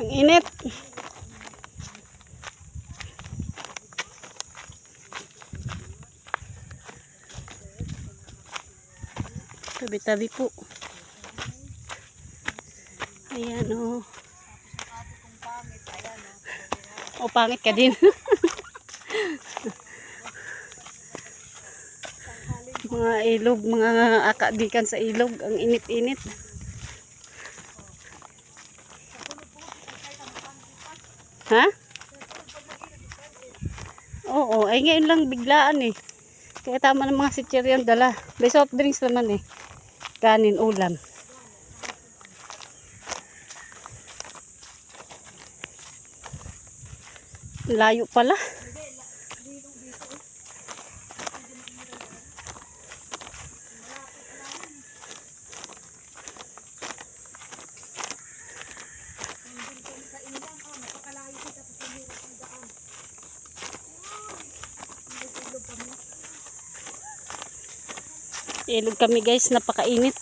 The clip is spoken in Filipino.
Ang init. Tabi-tabi po. Ayan o. O, pangit ka din. Mga ilog, mga akadikan sa ilog. Ang init-init. Ha? Oo, ay ngayon lang biglaan eh. Kaya tama ng mga sitcheryon dala. May soft drinks naman eh. Kanin, ulam. Layo pala. Ilog kami guys, napakainit.